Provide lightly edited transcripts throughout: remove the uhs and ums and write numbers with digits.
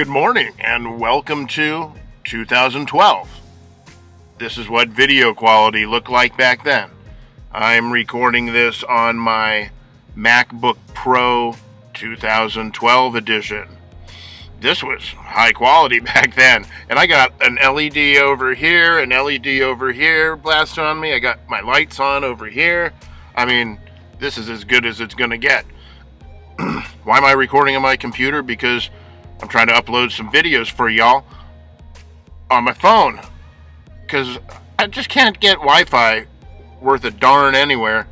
Good morning and welcome to 2012. This is what video quality looked like back then. I'm recording this on my MacBook Pro 2012 edition. This was high quality back then, and I got an LED over here, an LED over here blast on me. I got my lights on over here. I mean, this is as good as it's gonna get. Why am I recording on my computer? Because I'm trying to upload some videos for y'all on my phone, because I just can't get Wi-Fi worth a darn anywhere.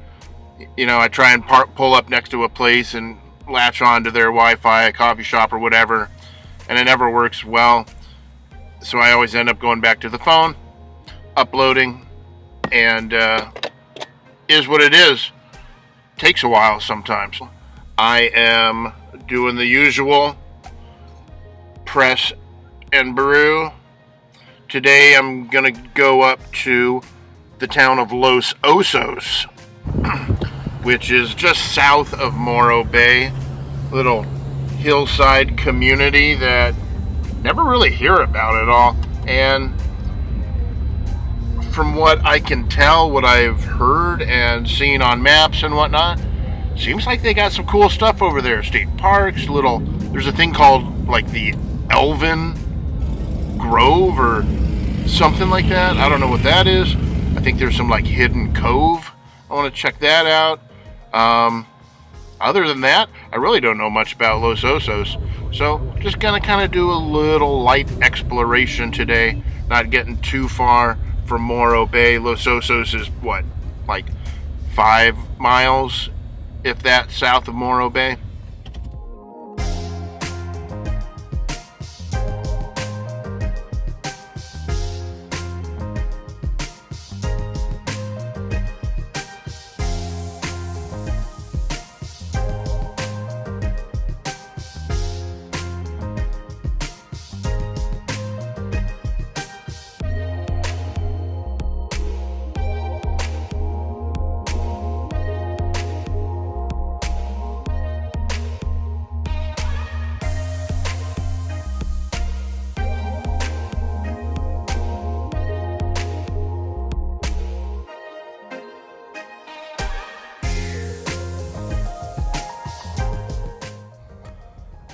You know, I try and pull up next to a place and latch on to their Wi-Fi, a coffee shop or whatever, and it never works well. So I always end up going back to the phone, uploading, and is what it is. Takes a while sometimes. I am doing the usual press and brew. Today I'm gonna go up to the town of Los Osos, which is just south of Morro Bay, little hillside community that never really hear about at all. And from what I can tell, what I've heard and seen on maps and whatnot, seems like they got some cool stuff over there. State parks, there's a thing called like the Elfin Grove or something like that. I don't know what that is. I think there's some like hidden cove. I want to check that out. Other than that, I really don't know much about Los Osos. So just gonna kind of do a little light exploration today. Not getting too far from Morro Bay. Los Osos is what, like 5 miles, if that, south of Morro Bay.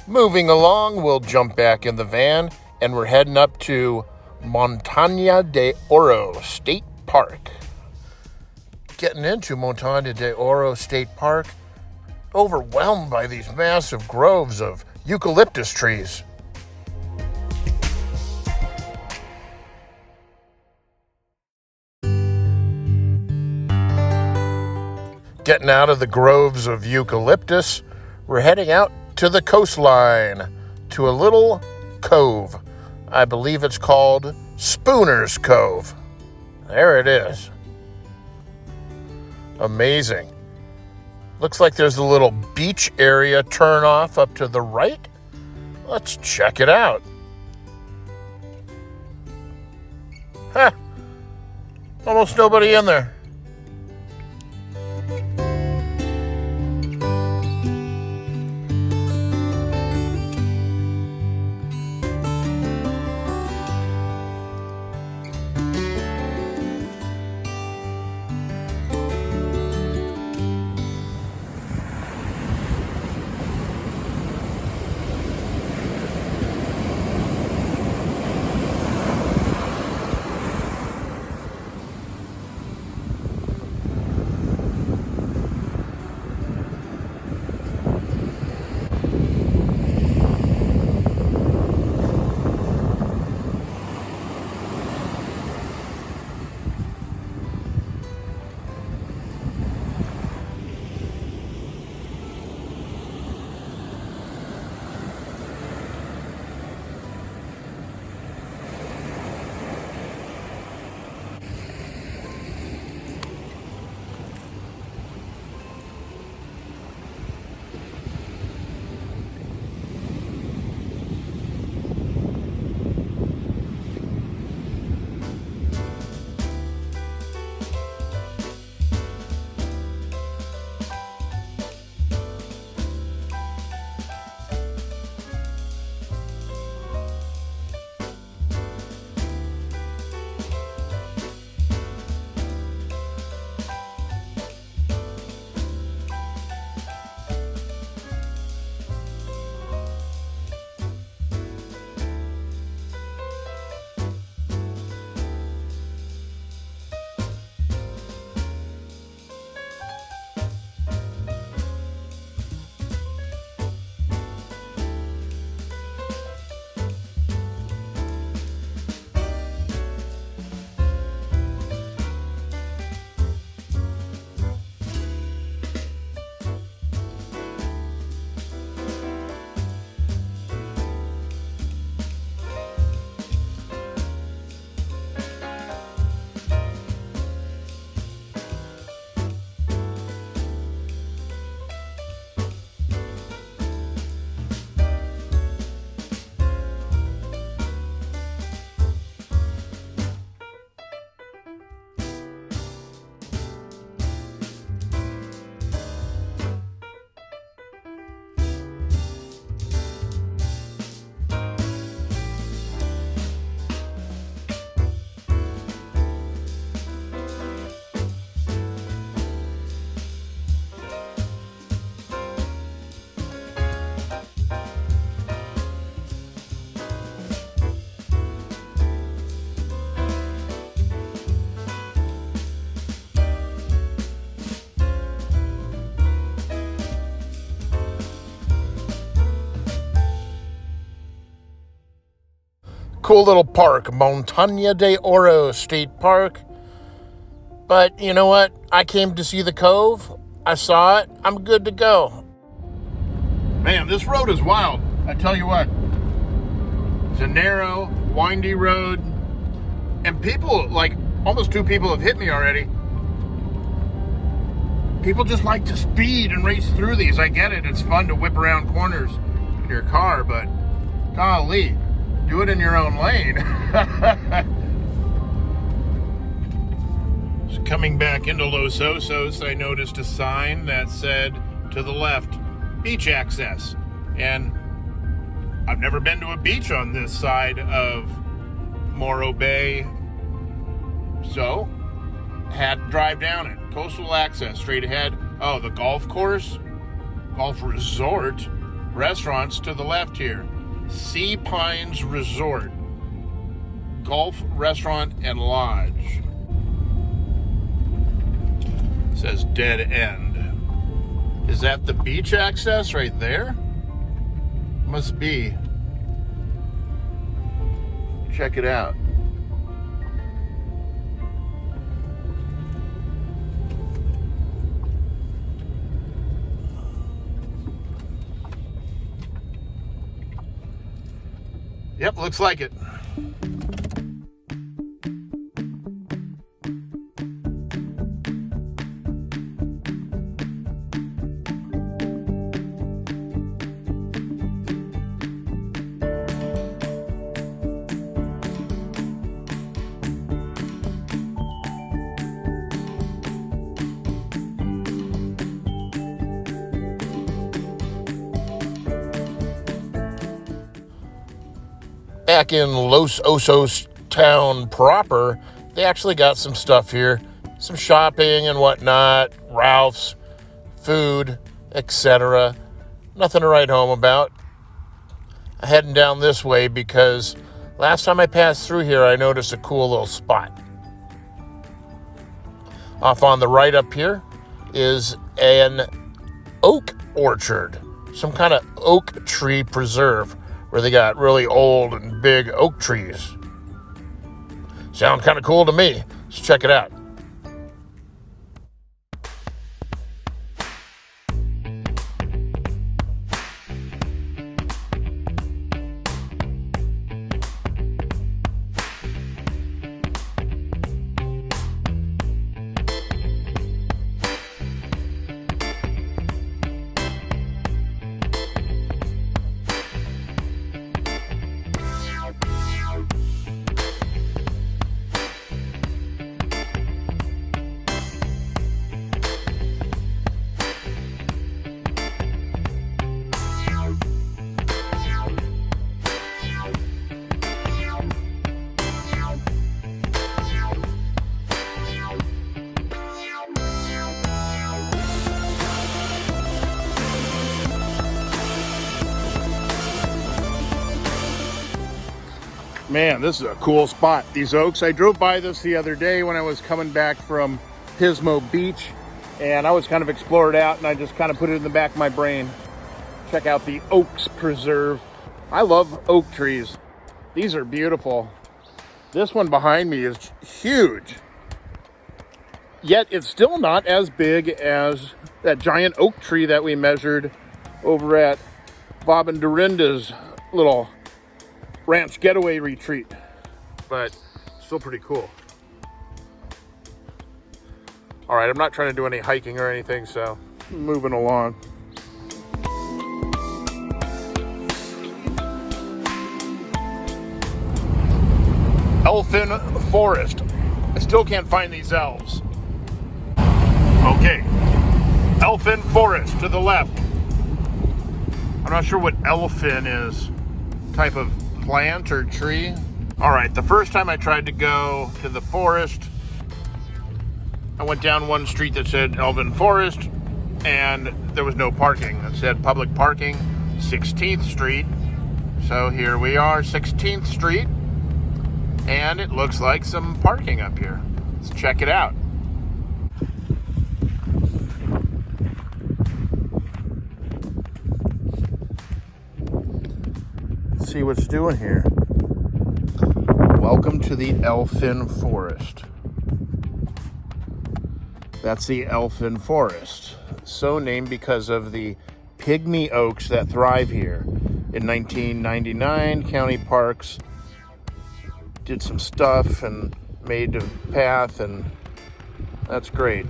Moving along, we'll jump back in the van, and we're heading up to Montaña de Oro State Park. Getting into Montaña de Oro State Park, overwhelmed by these massive groves of eucalyptus trees. Getting out of the groves of eucalyptus, we're heading out to the coastline, to a little cove. I believe it's called Spooner's Cove. There it is. Amazing. Looks like there's a little beach area turn off up to the right. Let's check it out. Huh. Almost nobody in there. cool little park, Montaña de Oro State Park. But you know what? I came to see the Cove. I saw it. I'm good to go. Man, this road is wild. I tell you what. It's a narrow, windy road. And people, like, almost 2 people have hit me already. People just like to speed and race through these. I get it. It's fun to whip around corners in your car, but golly, do it in your own lane. So coming back into Los Osos, I noticed a sign that said, to the left, beach access. And I've never been to a beach on this side of Morro Bay, so had to drive down it. Coastal access, straight ahead. Oh, the golf course, golf resort, restaurants to the left here. Sea Pines Resort, golf, restaurant, and lodge. It says dead end. Is that the beach access right there? Must be. Check it out. Yep, looks like it. Back in Los Osos town proper, they actually got some stuff here, some shopping and whatnot, Ralph's, food, etc. Nothing to write home about. I'm heading down this way because last time I passed through here, I noticed a cool little spot. Off on the right up here is an oak orchard, some kind of oak tree preserve, where they got really old and big oak trees. Sound kind of cool to me. Let's check it out. Man, this is a cool spot, these oaks. I drove by this the other day when I was coming back from Pismo Beach, and I was kind of explored out, and I just kind of put it in the back of my brain. Check out the Oaks Preserve. I love oak trees. These are beautiful. This one behind me is huge. Yet it's still not as big as that giant oak tree that we measured over at Bob and Dorinda's little ranch getaway retreat, but still pretty cool. All right, I'm not trying to do any hiking or anything, so moving along. Elfin Forest. I still can't find these elves. Okay, Elfin Forest to the left. I'm not sure what elfin is, type of plant or tree. All right, the first time I tried to go to the forest, I went down one street that said Elfin Forest, and there was no parking. It said public parking, 16th Street. So here we are, 16th Street, and it looks like some parking up here. Let's check it out. See what's doing here. Welcome to the Elfin Forest. That's the Elfin Forest, so named because of the pygmy oaks that thrive here. In 1999, county parks did some stuff and made a path, and that's great.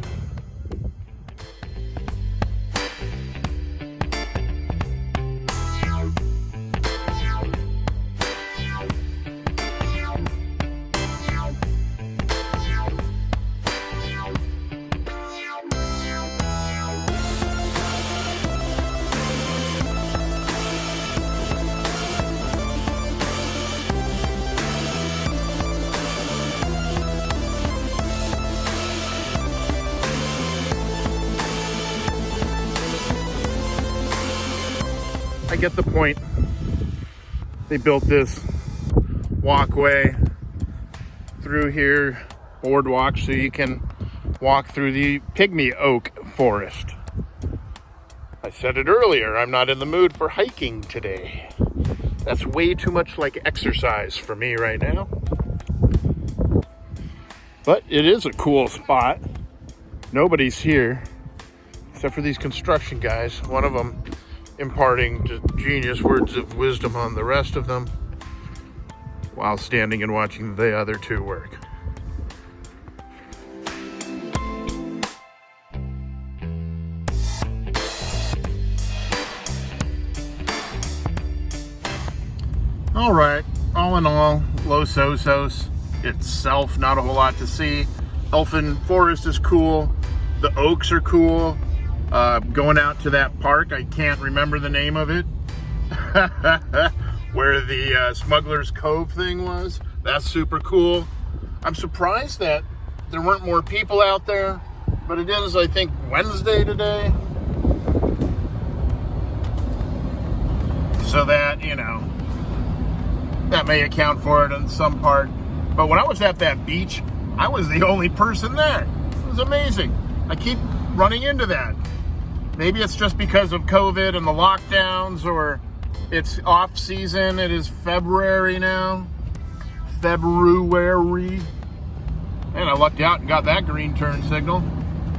I get the point. They built this walkway through here, boardwalk, so you can walk through the pygmy oak forest. I said it earlier, I'm not in the mood for hiking today. That's way too much like exercise for me right now. But it is a cool spot. Nobody's here, except for these construction guys. One of them imparting just genius words of wisdom on the rest of them while standing and watching the other two work. All right, all in all, Los Osos itself, not a whole lot to see. Elfin Forest is cool. The oaks are cool. Going out to that park, I can't remember the name of it, where the Smuggler's Cove thing was. That's super cool. I'm surprised that there weren't more people out there, but it is, I think, Wednesday today. So that, you know, that may account for it in some part. But when I was at that beach, I was the only person there. It was amazing. I keep running into that. Maybe it's just because of COVID and the lockdowns, or it's off season. It is February now. February. And I lucked out and got that green turn signal.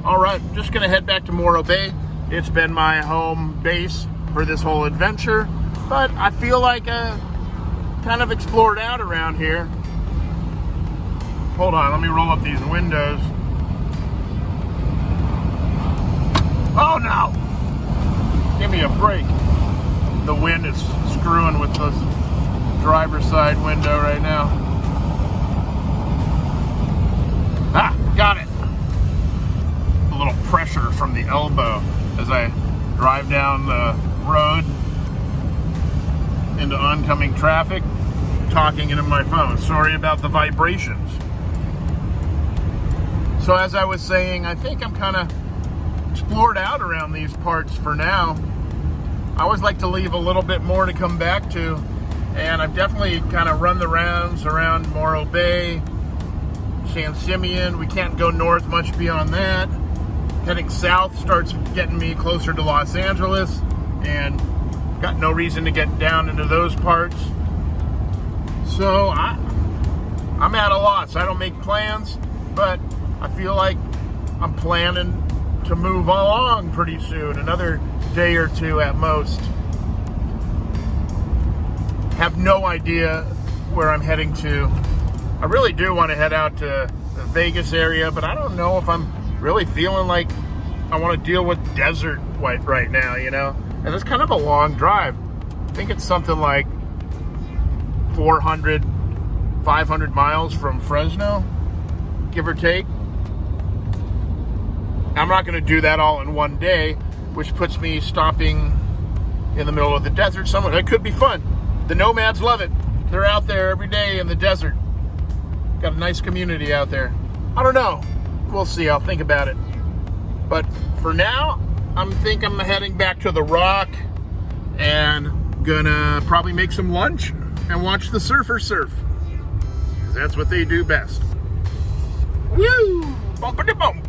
All right, just gonna head back to Morro Bay. It's been my home base for this whole adventure, but I feel like I kind of explored out around here. Hold on, let me roll up these windows. Oh no! Give me a break. The wind is screwing with this driver's side window right now. Ah, got it. A little pressure from the elbow as I drive down the road into oncoming traffic, talking into my phone. Sorry about the vibrations. So as I was saying, I think I'm kind of explored out around these parts for now. I always like to leave a little bit more to come back to, and I've definitely kind of run the rounds around Morro Bay, San Simeon. We can't go north much beyond that. Heading south starts getting me closer to Los Angeles, and got no reason to get down into those parts. So I'm at a loss. I don't make plans, but I feel like I'm planning to move along pretty soon, another day or two at most. Have no idea where I'm heading to. I really do want to head out to the Vegas area, but I don't know if I'm really feeling like I want to deal with desert right now, you know? And it's kind of a long drive. I think it's something like 400, 500 miles from Fresno, give or take. I'm not going to do that all in one day, which puts me stopping in the middle of the desert somewhere. That could be fun. The nomads love it. They're out there every day in the desert. Got a nice community out there. I don't know. We'll see. I'll think about it. But for now, I'm heading back to the Rock and gonna probably make some lunch and watch the surfers surf. 'Cause that's what they do best. Woo! Bumpity bump!